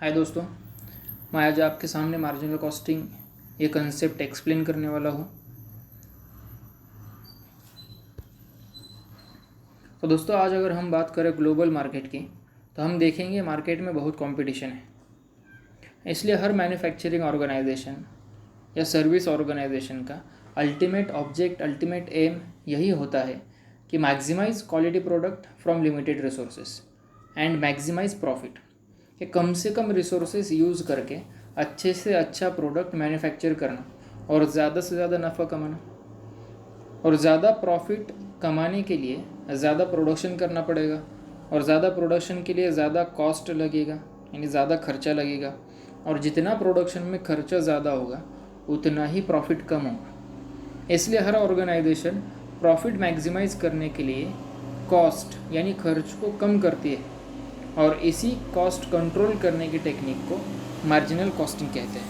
हाय दोस्तों, मैं आज आपके सामने मार्जिनल कॉस्टिंग ये कंसेप्ट एक्सप्लेन करने वाला हूँ। तो दोस्तों, आज अगर हम बात करें ग्लोबल मार्केट की, तो हम देखेंगे मार्केट में बहुत कंपटीशन है। इसलिए हर मैन्युफैक्चरिंग ऑर्गेनाइजेशन या सर्विस ऑर्गेनाइजेशन का अल्टीमेट एम यही होता है कि maximize quality product from limited resources and maximize profit, कि कम से कम रिसोर्सेज यूज़ करके अच्छे से अच्छा प्रोडक्ट मैन्युफैक्चर करना और ज़्यादा से ज़्यादा नफ़ा कमाना। और ज़्यादा प्रॉफिट कमाने के लिए ज़्यादा प्रोडक्शन करना पड़ेगा, और ज़्यादा प्रोडक्शन के लिए ज़्यादा कॉस्ट लगेगा, यानी ज़्यादा खर्चा लगेगा। और जितना प्रोडक्शन में खर्चा ज़्यादा होगा उतना ही प्रॉफिट कम होगा। इसलिए हर ऑर्गेनाइजेशन प्रॉफिट मैक्सिमाइज करने के लिए कॉस्ट यानी खर्च को कम करती है, और इसी कॉस्ट कंट्रोल करने की टेक्निक को मार्जिनल कॉस्टिंग कहते हैं।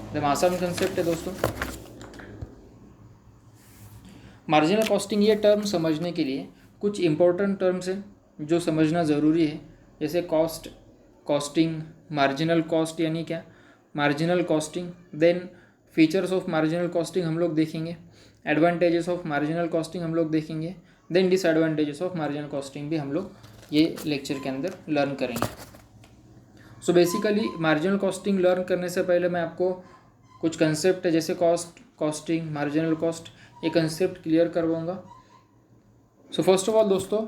एकदम आसान कंसेप्ट है दोस्तों। मार्जिनल कॉस्टिंग ये टर्म समझने के लिए कुछ इंपॉर्टेंट टर्म्स हैं जो समझना ज़रूरी है, जैसे कॉस्ट, कॉस्टिंग, मार्जिनल कॉस्ट यानी क्या, marginal costing, then features of marginal costing हम लोग देखेंगे, एडवांटेजेस ऑफ मार्जिनल कॉस्टिंग हम लोग देखेंगे, then disadvantages of marginal costing भी हम लोग ये लेक्चर के अंदर लर्न करेंगे। So basically marginal costing learn करने से पहले मैं आपको कुछ कंसेप्ट है जैसे कॉस्ट, कॉस्टिंग, मार्जिनल कॉस्ट, ये कंसेप्ट क्लियर करवाऊंगा। सो फर्स्ट ऑफ ऑल दोस्तों,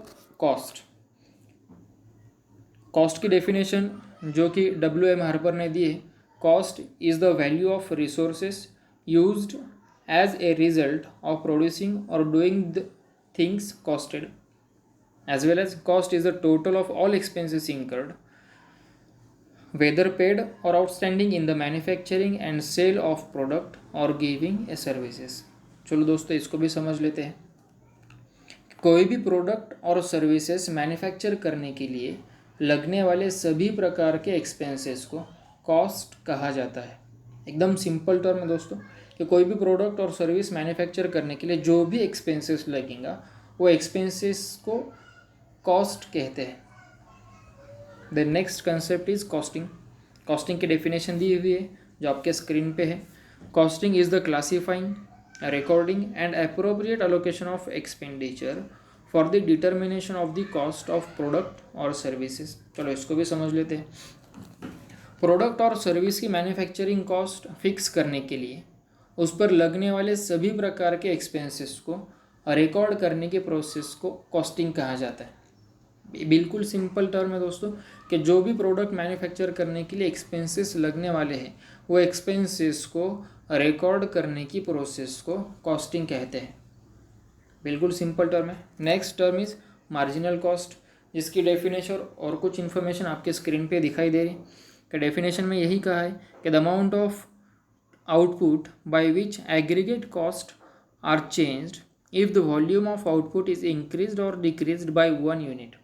कॉस्ट की डेफिनेशन जो कि WM हार्पर ने दी है, cost is the value of resources used as a result of producing और doing the things costed, as well as cost is the total of all expenses incurred, whether paid or outstanding in the manufacturing and sale of product or giving a services। चलो दोस्तों, इसको भी समझ लेते हैं। कोई भी प्रोडक्ट और सर्विसेज मैन्युफैक्चर करने के लिए लगने वाले सभी प्रकार के एक्सपेंसेस को कॉस्ट कहा जाता है। एकदम सिंपल टर्म है दोस्तों, कि कोई भी प्रोडक्ट और सर्विस मैन्युफैक्चर करने के लिए जो भी एक्सपेंसेस लगेगा वो एक्सपेंसेस को कॉस्ट कहते हैं। The next concept is costing. Costing की डेफिनेशन दी हुई है जो आपके स्क्रीन पे है। Costing is the classifying, recording and appropriate allocation of expenditure for the determination of the cost of product और सर्विसेज। चलो इसको भी समझ लेते हैं। प्रोडक्ट और सर्विस की मैन्युफैक्चरिंग कॉस्ट फिक्स करने के लिए उस पर लगने वाले सभी प्रकार के एक्सपेंसेस को रिकॉर्ड करने के प्रोसेस को कॉस्टिंग कहा जाता है। बिल्कुल सिंपल टर्म है दोस्तों, कि जो भी प्रोडक्ट मैन्युफैक्चर करने के लिए एक्सपेंसेस लगने वाले हैं वो एक्सपेंसेस को रिकॉर्ड करने की प्रोसेस को कॉस्टिंग कहते हैं। बिल्कुल सिंपल टर्म है। Next term is marginal cost, जिसकी डेफिनेशन और कुछ इन्फॉर्मेशन आपके स्क्रीन पे दिखाई दे रही है। डेफिनेशन में यही कहा है कि the amount of output by which aggregate cost are changed if the volume of output is increased और डिक्रीज्ड बाय 1 यूनिट।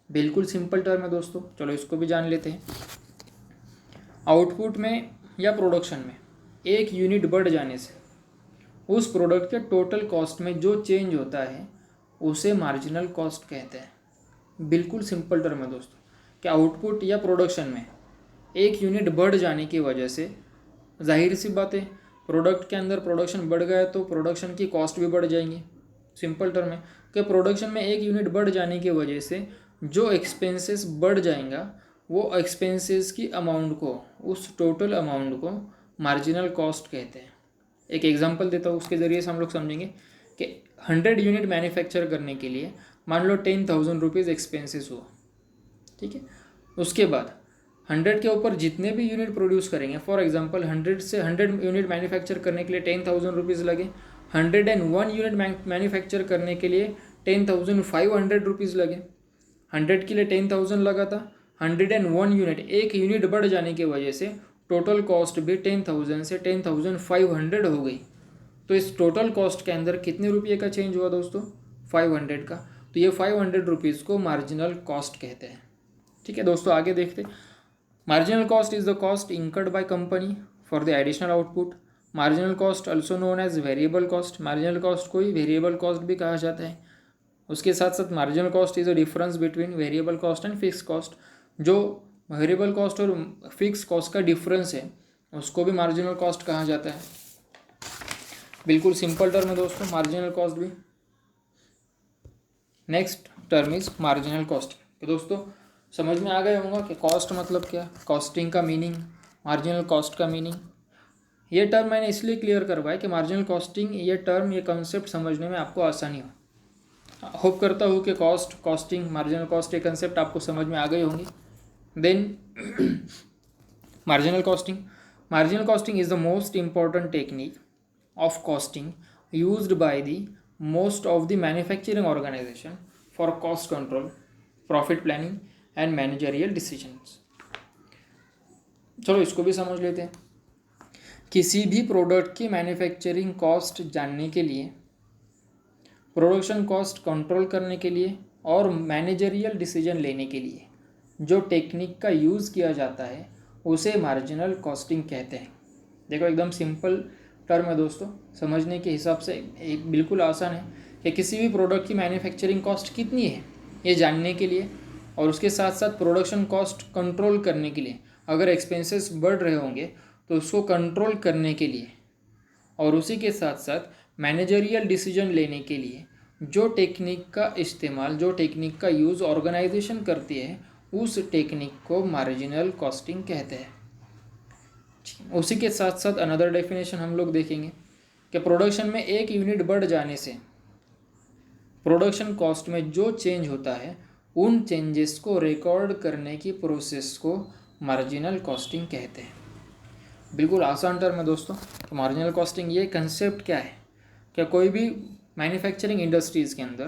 बिल्कुल सिंपल टर्म है दोस्तों, चलो इसको भी जान लेते हैं। आउटपुट में या प्रोडक्शन में 1 यूनिट बढ़ जाने से उस प्रोडक्ट के टोटल कॉस्ट में जो चेंज होता है उसे मार्जिनल कॉस्ट कहते हैं। बिल्कुल सिंपल टर्म है दोस्तों, कि आउटपुट या प्रोडक्शन में 1 यूनिट बढ़ जाने की वजह से जाहिर सी बात है प्रोडक्ट के अंदर प्रोडक्शन बढ़ गया तो प्रोडक्शन की कॉस्ट भी बढ़ जाएंगी। सिंपल टर्म है कि प्रोडक्शन में 1 यूनिट बढ़ जाने की वजह से जो एक्सपेंसेस बढ़ जाएगा वो एक्सपेंसेस की अमाउंट को, उस टोटल अमाउंट को मार्जिनल कॉस्ट कहते हैं। एक एग्जांपल देता हूँ, उसके ज़रिए से हम लोग समझेंगे कि 100 यूनिट मैन्युफैक्चर करने के लिए मान लो 10,000 रुपीज़ एक्सपेंसेस हुआ, ठीक है। उसके बाद 100 के ऊपर जितने भी यूनिट प्रोड्यूस करेंगे, फॉर एग्जांपल 100 यूनिट मैन्युफैक्चर करने के लिए 10,000 रुपीज़ लगे, 101 यूनिट मैन्युफैक्चर करने के लिए 10,500 रुपीज़ लगे। 100 के लिए 10,000 लगा था, 101 यूनिट, 1 यूनिट बढ़ जाने की वजह से टोटल कॉस्ट भी 10,000 से 10,500 हो गई। तो इस टोटल कॉस्ट के अंदर कितने रुपये का चेंज हुआ दोस्तों? 500 का। तो ये 500 रुपीज़ को मार्जिनल कॉस्ट कहते हैं। ठीक है दोस्तों, आगे देखते। Marginal cost is the cost incurred by company for the additional output. Marginal cost also known as variable cost. Marginal cost को ही वेरिएबल कॉस्ट भी कहा जाता है। उसके साथ साथ marginal cost is a difference between variable cost and fix cost. जो वेरिएबल कॉस्ट और फिक्स कॉस्ट का डिफरेंस है उसको भी मार्जिनल कॉस्ट कहा जाता है। बिल्कुल सिंपल टर्म है दोस्तों मार्जिनल कॉस्ट भी। Next term is marginal costing. तो दोस्तों समझ में आ गया होगा कि कॉस्ट मतलब क्या, कॉस्टिंग का मीनिंग, मार्जिनल कॉस्ट का मीनिंग। ये टर्म मैंने इसलिए क्लियर करवाया कि मार्जिनल कॉस्टिंग ये टर्म ये कॉन्सेप्ट समझने में आपको आसानी हो। होप करता हूँ कि कॉस्ट, कॉस्टिंग, मार्जिनल कॉस्ट ये कंसेप्ट आपको समझ में आ गए होंगे। Then marginal costing is the most important technique of costing used by the most of the manufacturing organization for cost control, profit planning and managerial decisions। चलो इसको भी समझ लेते हैं। किसी भी प्रोडक्ट की मैन्युफैक्चरिंग कॉस्ट जानने के लिए, प्रोडक्शन कॉस्ट कंट्रोल करने के लिए और मैनेजरियल डिसीजन लेने के लिए जो टेक्निक का यूज़ किया जाता है उसे मार्जिनल कॉस्टिंग कहते हैं। देखो एकदम सिंपल टर्म है दोस्तों, समझने के हिसाब से एक बिल्कुल आसान है कि किसी भी प्रोडक्ट की मैन्युफैक्चरिंग कॉस्ट कितनी है ये जानने के लिए और उसके साथ साथ प्रोडक्शन कॉस्ट कंट्रोल करने के लिए, अगर एक्सपेंसेस बढ़ रहे होंगे तो उसको कंट्रोल करने के लिए और उसी के साथ साथ मैनेजरियल डिसीजन लेने के लिए जो टेक्निक का इस्तेमाल, जो टेक्निक का यूज़ ऑर्गेनाइजेशन करती है उस टेक्निक को मार्जिनल कॉस्टिंग कहते हैं। उसी के साथ साथ अनदर डेफिनेशन हम लोग देखेंगे कि प्रोडक्शन में एक यूनिट बढ़ जाने से प्रोडक्शन कॉस्ट में जो चेंज होता है उन चेंजेस को रिकॉर्ड करने की प्रोसेस को मार्जिनल कॉस्टिंग कहते हैं। बिल्कुल आसान टर्म है दोस्तों। तो मार्जिनल कॉस्टिंग ये कंसेप्ट क्या है कि कोई भी मैन्युफैक्चरिंग इंडस्ट्रीज़ के अंदर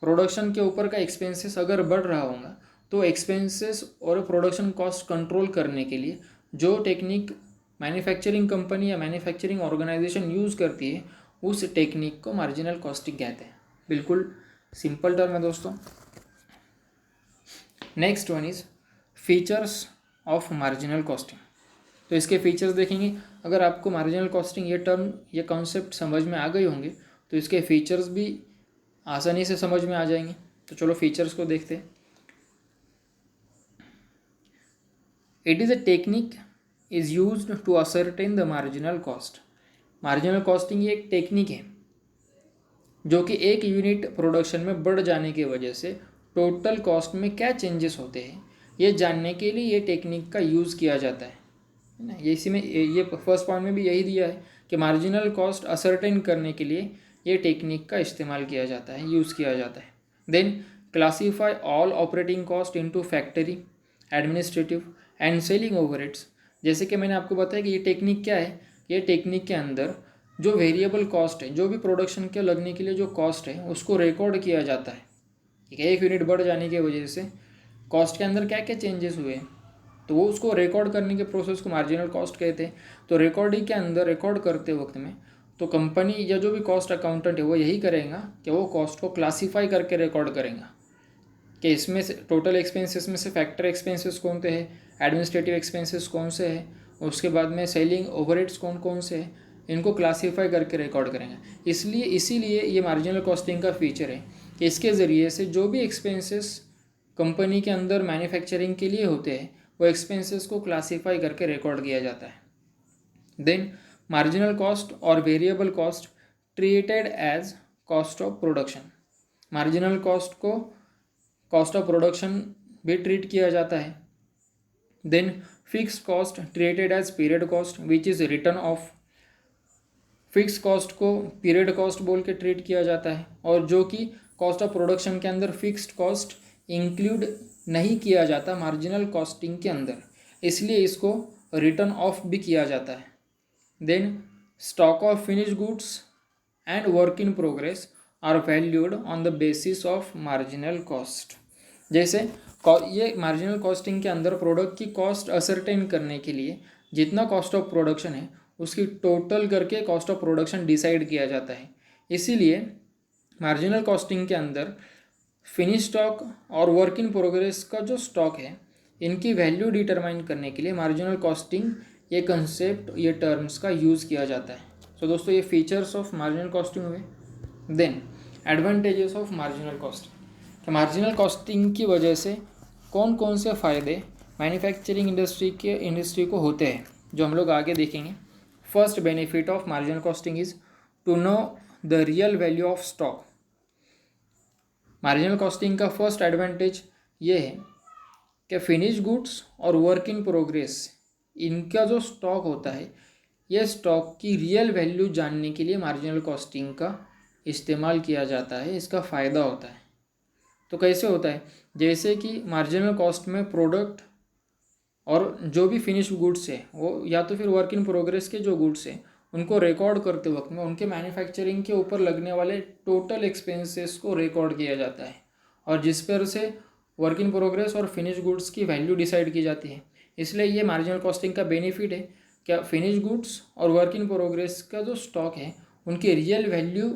प्रोडक्शन के ऊपर का एक्सपेंसेस अगर बढ़ रहा होगा तो एक्सपेंसेस और प्रोडक्शन कॉस्ट कंट्रोल करने के लिए जो टेक्निक मैन्युफैक्चरिंग कंपनी या मैन्युफैक्चरिंग ऑर्गेनाइजेशन यूज़ करती है उस टेक्निक को मार्जिनल कॉस्टिंग कहते हैं। बिल्कुल सिंपल टर्म है दोस्तों। Next one is features of marginal costing. तो इसके फीचर्स देखेंगे। अगर आपको मार्जिनल कॉस्टिंग ये टर्म ये कॉन्सेप्ट समझ में आ गए होंगे तो इसके फीचर्स भी आसानी से समझ में आ जाएंगे। तो चलो फीचर्स को देखते हैं। It is a technique is used to ascertain the marginal cost. Marginal costing ये एक टेक्निक है जो कि एक यूनिट प्रोडक्शन में बढ़ जाने की वजह से टोटल कॉस्ट में क्या चेंजेस होते हैं ये जानने के लिए ये टेक्निक का यूज़ किया जाता है ना। ये इसी में ये फर्स्ट पॉइंट में भी यही दिया है कि मार्जिनल कॉस्ट असरटेन करने के लिए ये टेक्निक का इस्तेमाल किया जाता है, यूज़ किया जाता है। Then classify all operating cost into factory, administrative and selling overheads. जैसे कि मैंने आपको बताया कि ये टेक्निक क्या है, ये टेक्निक के अंदर जो वेरिएबल कॉस्ट है, जो भी प्रोडक्शन के लगने के लिए जो कॉस्ट है उसको रिकॉर्ड किया जाता है। ठीक है, एक यूनिट बढ़ जाने की वजह से कॉस्ट के अंदर क्या क्या चेंजेस हुए तो वो उसको रिकॉर्ड करने के प्रोसेस को मार्जिनल कॉस्ट कहते हैं। तो रिकॉर्डिंग के अंदर रिकॉर्ड करते वक्त में तो कंपनी या जो भी कॉस्ट अकाउंटेंट है वो यही करेगा कि वो कॉस्ट को क्लासीफाई करके रिकॉर्ड करेगा कि इसमें से टोटल एक्सपेंसेस में से फैक्टर एक्सपेंसेस कौन से हैं, एडमिनिस्ट्रेटिव एक्सपेंसेस कौन से हैं, उसके बाद में सेलिंग ओवरहेड्स कौन कौन से हैं, इनको क्लासीफाई करके रिकॉर्ड करेंगे। इसीलिए ये मार्जिनल कॉस्टिंग का फीचर है कि इसके ज़रिए से जो भी एक्सपेंसेस कंपनी के अंदर मैन्युफैक्चरिंग के लिए होते हैं वो एक्सपेंसेस को क्लासीफाई करके रिकॉर्ड किया जाता है। देन मार्जिनल कॉस्ट और variable cost treated as cost of production. Marginal cost को कॉस्ट ऑफ प्रोडक्शन भी ट्रीट किया जाता है। Then fix cost treated as period cost which is return off. Fix cost को पीरियड कॉस्ट बोल के treat किया जाता है और जो कि कॉस्ट ऑफ प्रोडक्शन के अंदर फिक्स्ड कॉस्ट इंक्लूड नहीं किया जाता मार्जिनल कॉस्टिंग के अंदर, इसलिए इसको रिटर्न ऑफ भी किया जाता है। Then stock of finish goods and work in progress are valued on the basis of marginal cost. जैसे ये मार्जिनल कॉस्टिंग के अंदर प्रोडक्ट की कॉस्ट असरटेन करने के लिए जितना कॉस्ट ऑफ प्रोडक्शन है उसकी टोटल करके कॉस्ट ऑफ प्रोडक्शन डिसाइड किया जाता है। इसीलिए मार्जिनल कॉस्टिंग के अंदर फिनिश स्टॉक और वर्क इन प्रोग्रेस का जो स्टॉक है इनकी वैल्यू डिटरमाइन करने के लिए मार्जिनल कॉस्टिंग ये कंसेप्ट ये टर्म्स का यूज़ किया जाता है। सो दोस्तों ये फीचर्स ऑफ मार्जिनल कॉस्टिंग हुए। Then advantages of marginal costing. तो मार्जिनल कॉस्टिंग की वजह से कौन कौन से फ़ायदे मैन्युफैक्चरिंग इंडस्ट्री को होते हैं, जो हम लोग आगे देखेंगे। First benefit of marginal costing is to know the real value of stock. Marginal costing का फर्स्ट एडवांटेज ये है कि फिनिश गुड्स और वर्क इन प्रोग्रेस, इनका जो स्टॉक होता है, यह स्टॉक की रियल वैल्यू जानने के लिए मार्जिनल कॉस्टिंग का इस्तेमाल किया जाता है। इसका फ़ायदा होता है। तो कैसे होता है, जैसे कि मार्जिनल कॉस्ट में प्रोडक्ट और जो भी फिनिश गुड्स है वो, या तो फिर वर्क इन प्रोग्रेस के जो गुड्स हैं, उनको रिकॉर्ड करते वक्त में उनके मैन्युफैक्चरिंग के ऊपर लगने वाले टोटल एक्सपेंसेस को रिकॉर्ड किया जाता है, और जिस पर से वर्क इन प्रोग्रेस और फिनिश गुड्स की वैल्यू डिसाइड की जाती है। इसलिए ये मार्जिनल कॉस्टिंग का बेनिफिट है, क्या फिनिश गुड्स और वर्क इन प्रोग्रेस का जो स्टॉक है उनकी रियल वैल्यू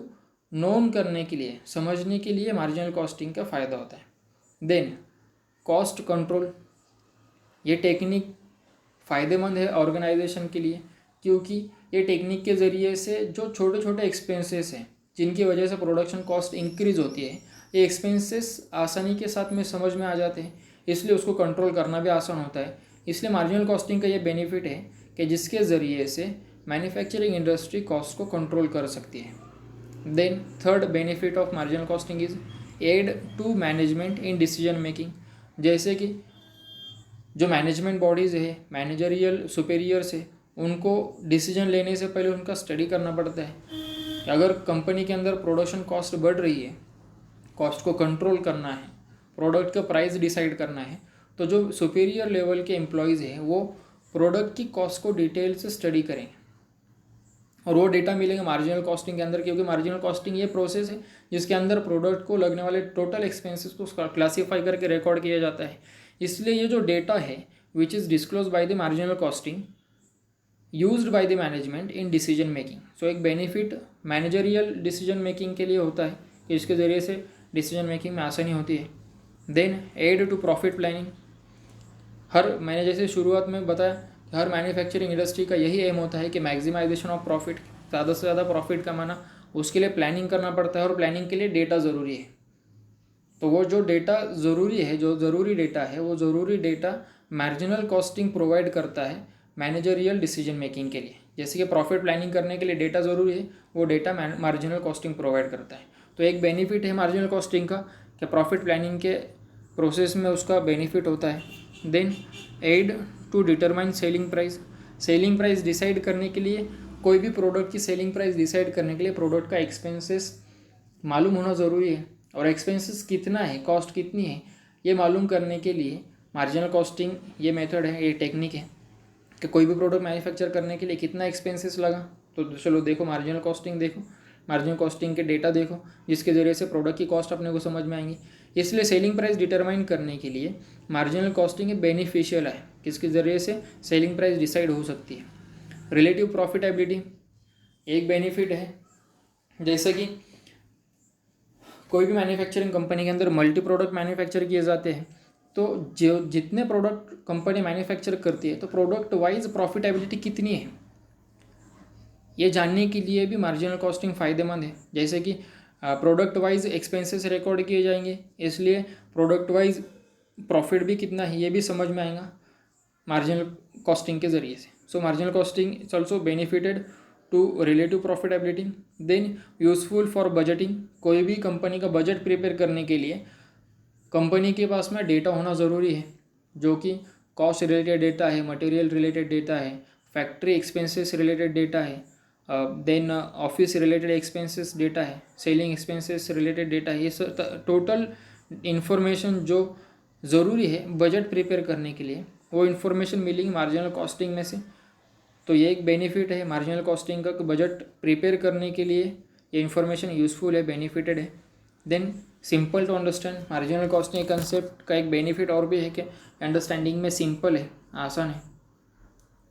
नोन करने के लिए, समझने के लिए मार्जिनल कॉस्टिंग का फ़ायदा होता है। देन कॉस्ट कंट्रोल, ये टेक्निक फ़ायदेमंद है ऑर्गेनाइजेशन के लिए, क्योंकि ये टेक्निक के ज़रिए से जो छोटे छोटे एक्सपेंसेस हैं जिनकी वजह से प्रोडक्शन कॉस्ट इंक्रीज होती है, ये एक्सपेंसेस आसानी के साथ में समझ में आ जाते हैं, इसलिए उसको कंट्रोल करना भी आसान होता है। इसलिए मार्जिनल कॉस्टिंग का ये बेनिफिट है कि जिसके ज़रिए से मैन्युफैक्चरिंग इंडस्ट्री कॉस्ट को कंट्रोल कर सकती है। Then third benefit of marginal costing is aid to management in decision making. जैसे कि जो मैनेजमेंट बॉडीज़ है, मैनेजरियल सुपेरियर्स है, उनको डिसीजन लेने से पहले उनका स्टडी करना पड़ता है कि अगर कंपनी के अंदर प्रोडक्शन कॉस्ट बढ़ रही है, कॉस्ट को कंट्रोल करना है, प्रोडक्ट का प्राइस डिसाइड करना है, तो जो सुपेरियर लेवल के एम्प्लॉयज़ हैं वो प्रोडक्ट की कॉस्ट को डिटेल से स्टडी करेंगे, और वो डेटा मिलेंगे मार्जिनल कॉस्टिंग के अंदर, क्योंकि मार्जिनल कॉस्टिंग ये प्रोसेस है जिसके अंदर प्रोडक्ट को लगने वाले टोटल एक्सपेंसेस को क्लासीफाई करके रिकॉर्ड किया जाता है। इसलिए ये जो डेटा है which is disclose by the marginal costing used by the management in decision making. So एक बेनिफिट मैनेजरियल डिसीजन मेकिंग के लिए होता है कि इसके ज़रिए से डिसीजन मेकिंग में आसानी होती है। Then aid to profit planning, मैंने जैसे शुरुआत में बताया, हर मैन्युफैक्चरिंग इंडस्ट्री का यही एम होता है कि मैक्सिमाइजेशन ऑफ प्रॉफिट, ज़्यादा से ज़्यादा प्रॉफिट कमाना। उसके लिए प्लानिंग करना पड़ता है, और प्लानिंग के लिए डेटा ज़रूरी है। तो वो जो डेटा ज़रूरी है, जो ज़रूरी डेटा है, वो ज़रूरी डेटा मार्जिनल कॉस्टिंग प्रोवाइड करता है मैनेजरियल डिसीजन मेकिंग के लिए। जैसे कि प्रॉफिट प्लानिंग करने के लिए डेटा ज़रूरी है, वो डेटा मार्जिनल कॉस्टिंग प्रोवाइड करता है। तो एक बेनिफिट है मार्जिनल कॉस्टिंग का कि प्रॉफिट प्लानिंग के प्रोसेस में उसका बेनिफिट होता है। Then aid to determine selling price, selling price decide करने के लिए, कोई भी प्रोडक्ट की सेलिंग प्राइस डिसाइड करने के लिए प्रोडक्ट का एक्सपेंसेस मालूम होना ज़रूरी है, और एक्सपेंसेस कितना है, कॉस्ट कितनी है, ये मालूम करने के लिए मार्जिनल कॉस्टिंग ये मेथड है, ये टेक्निक है कि कोई भी प्रोडक्ट मैन्युफैक्चर करने के लिए कितना एक्सपेंसेस लगा। तो चलो देखो मार्जिनल कॉस्टिंग, देखो मार्जिनल कॉस्टिंग के डेटा देखो, जिसके ज़रिए से प्रोडक्ट की कॉस्ट अपने को समझ में आएंगी। इसलिए सेलिंग प्राइस डिटरमाइन करने के लिए मार्जिनल कॉस्टिंग बेनिफिशियल है, किसके ज़रिए से सेलिंग प्राइस डिसाइड हो सकती है। रिलेटिव प्रॉफिटेबिलिटी एक बेनिफिट है, जैसे कि कोई भी मैन्युफैक्चरिंग कंपनी के अंदर मल्टी प्रोडक्ट मैन्युफैक्चर किए जाते हैं, तो जो जितने प्रोडक्ट कंपनी मैन्युफैक्चर करती है, तो प्रोडक्ट वाइज प्रॉफिटेबिलिटी कितनी है, ये जानने के लिए भी मार्जिनल कॉस्टिंग फ़ायदेमंद है। जैसे कि प्रोडक्ट वाइज एक्सपेंसेस रिकॉर्ड किए जाएंगे, इसलिए प्रोडक्ट वाइज प्रॉफिट भी कितना है ये भी समझ में आएगा मार्जिनल कॉस्टिंग के ज़रिए से। So marginal costing is also benefited to relative profitability. Then useful for budgeting, कोई भी कंपनी का बजट प्रिपेयर करने के लिए कंपनी के पास में डेटा होना ज़रूरी है, जो कि कॉस्ट रिलेटेड डेटा है, मटेरियल रिलेटेड डेटा है, फैक्ट्री एक्सपेंसेस रिलेटेड डेटा है, then office related expenses data है, सेलिंग एक्सपेंसेस रिलेटेड डेटा है। ये सब टोटल इन्फॉर्मेशन जो ज़रूरी है बजट प्रिपेयर करने के लिए, वो इन्फॉर्मेशन मिलेगी मार्जिनल कॉस्टिंग में से। तो ये एक बेनिफिट है मार्जिनल कॉस्टिंग का, बजट प्रिपेयर करने के लिए ये इन्फॉर्मेशन यूज़फुल है, बेनिफिटेड है। Then simple to understand, marginal costing concept का एक बेनिफिट और भी है कि अंडरस्टैंडिंग में सिंपल है, आसान है।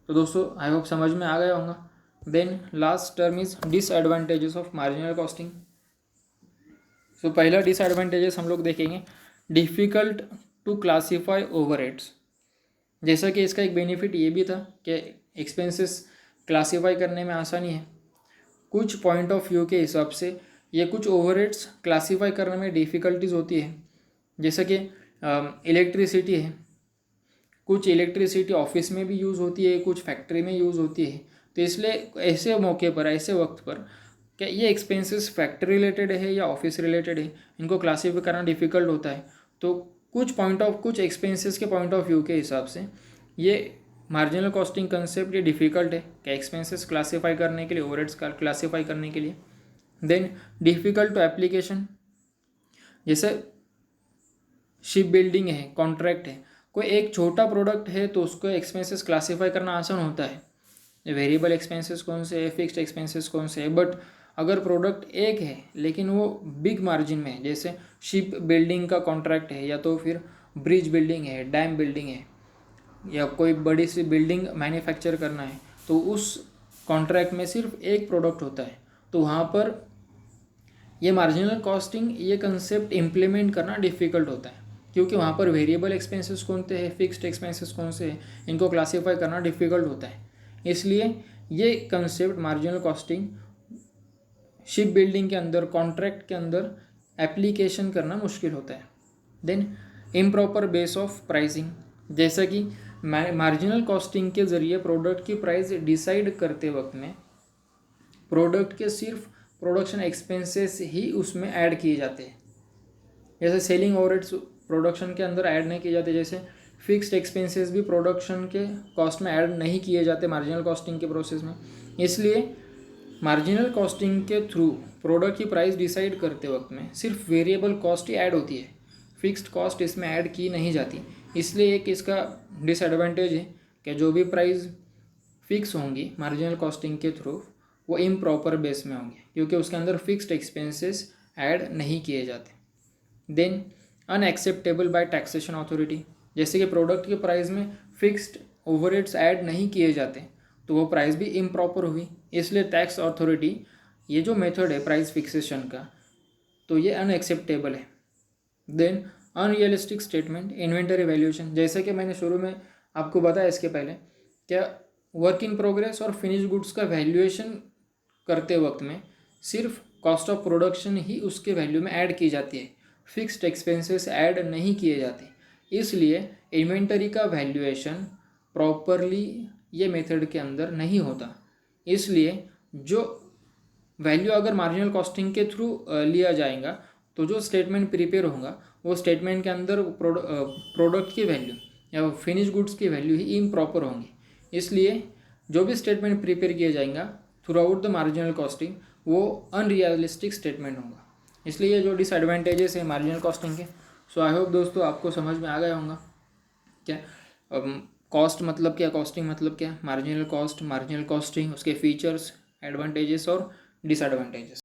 तो दोस्तों आई होप समझ में आ गया होगा। Then last term is disadvantages of marginal costing. So पहला डिसएडवांटेजेस हम लोग देखेंगे, डिफ़िकल्ट टू क्लासीफाई ओवरहेड्स। जैसा कि इसका एक बेनिफिट ये भी था कि एक्सपेंसेस क्लासीफाई करने में आसानी है। कुछ पॉइंट ऑफ व्यू के हिसाब से ये कुछ ओवरहेड्स क्लासीफाई करने में डिफ़िकल्टीज होती है, जैसे कि इलेक्ट्रिसिटी है, कुछ इलेक्ट्रिसिटी ऑफिस में भी यूज़ होती है, कुछ फैक्ट्री में यूज़ होती है। तो इसलिए ऐसे मौके पर, ऐसे वक्त पर क्या ये एक्सपेंसेस फैक्ट्री रिलेटेड है या ऑफिस रिलेटेड है, इनको क्लासीफाई करना डिफ़िकल्ट होता है। तो कुछ एक्सपेंसेस के पॉइंट ऑफ व्यू के हिसाब से ये मार्जिनल कॉस्टिंग कंसेप्ट ये डिफ़िकल्ट है क्या एक्सपेंसेस क्लासीफाई करने के लिए, ओवरहेड्स क्लासीफाई करने के लिए। देन डिफ़िकल्ट टू एप्लीकेशन, जैसे शिप बिल्डिंग है, कॉन्ट्रैक्ट है, कोई एक छोटा प्रोडक्ट है तो उसको एक्सपेंसेस क्लासीफाई करना आसान होता है, वेरिएबल एक्सपेंसेस कौन से है, फिक्स्ड एक्सपेंसेस कौन से है। बट अगर प्रोडक्ट एक है लेकिन वो बिग मार्जिन में है, जैसे शिप बिल्डिंग का कॉन्ट्रैक्ट है, या तो फिर ब्रिज बिल्डिंग है, डैम बिल्डिंग है, या कोई बड़ी सी बिल्डिंग मैन्युफैक्चर करना है, तो उस कॉन्ट्रैक्ट में सिर्फ एक प्रोडक्ट होता है, तो वहाँ पर ये मार्जिनल कॉस्टिंग ये कंसेप्ट इम्प्लीमेंट करना डिफ़िकल्ट होता है, क्योंकि वहाँ पर वेरिएबल एक्सपेंसेस कौन से हैं, फिक्स्ड एक्सपेंसेस कौन से हैं, इनको क्लासीफाई करना डिफ़िकल्ट होता है। इसलिए ये concept marginal costing ship building के अंदर, कॉन्ट्रैक्ट के अंदर एप्लीकेशन करना मुश्किल होता है। Then improper base of pricing, जैसा कि मार्जिनल कॉस्टिंग के ज़रिए प्रोडक्ट की प्राइस डिसाइड करते वक्त में प्रोडक्ट के सिर्फ प्रोडक्शन एक्सपेंसेस ही उसमें ऐड किए जाते हैं। जैसे सेलिंग ओवरहेड्स प्रोडक्शन के अंदर ऐड नहीं किए जाते, जैसे फिक्स्ड एक्सपेंसेस भी प्रोडक्शन के कॉस्ट में ऐड नहीं किए जाते मार्जिनल कॉस्टिंग के प्रोसेस में। इसलिए मार्जिनल कॉस्टिंग के थ्रू प्रोडक्ट की प्राइस डिसाइड करते वक्त में सिर्फ वेरिएबल कॉस्ट ही ऐड होती है, फिक्स्ड कॉस्ट इसमें ऐड की नहीं जाती। इसलिए एक इसका डिसएडवांटेज है कि जो भी प्राइस फिक्स होंगी मार्जिनल कॉस्टिंग के थ्रू वो इम्प्रॉपर बेस में होंगे, क्योंकि उसके अंदर फिक्स्ड एक्सपेंसेस ऐड नहीं किए जाते। Then unacceptable by taxation authority, जैसे कि प्रोडक्ट के प्राइस में फिक्स्ड ओवरहेड्स ऐड नहीं किए जाते तो वो प्राइस भी इम्प्रॉपर हुई। इसलिए टैक्स अथॉरिटी ये जो मेथड है प्राइस फिक्सेशन का, तो ये अनएक्सेप्टेबल है। Then unrealistic statement, inventory valuation, जैसे कि मैंने शुरू में आपको बताया इसके पहले, क्या वर्क इन प्रोग्रेस और फिनिश गुड्स का वैल्यूएशन करते वक्त में सिर्फ कॉस्ट ऑफ प्रोडक्शन ही उसके वैल्यू में ऐड की जाती है, फिक्स्ड एक्सपेंसेस ऐड नहीं किए जाते। इसलिए इन्वेंटरी का वैल्यूएशन प्रॉपरली ये मेथड के अंदर नहीं होता। इसलिए जो वैल्यू अगर मार्जिनल कॉस्टिंग के थ्रू लिया जाएगा तो जो स्टेटमेंट प्रिपेयर होगा वो स्टेटमेंट के अंदर प्रोडक्ट की वैल्यू या फिनिश गुड्स की वैल्यू ही इम्प्रॉपर होंगी। इसलिए जो भी स्टेटमेंट प्रिपेयर किया जाएगा through out the marginal costing वो अनरियलिस्टिक स्टेटमेंट होगा। इसलिए ये जो डिसएडवांटेजेस है मार्जिनल कॉस्टिंग के, सो आई होप दोस्तों आपको समझ में आ गया होगा क्या कॉस्ट मतलब क्या, कॉस्टिंग मतलब क्या, मार्जिनल कॉस्ट, मार्जिनल कॉस्टिंग, उसके फीचर्स, एडवांटेजेस और डिसएडवांटेजेस।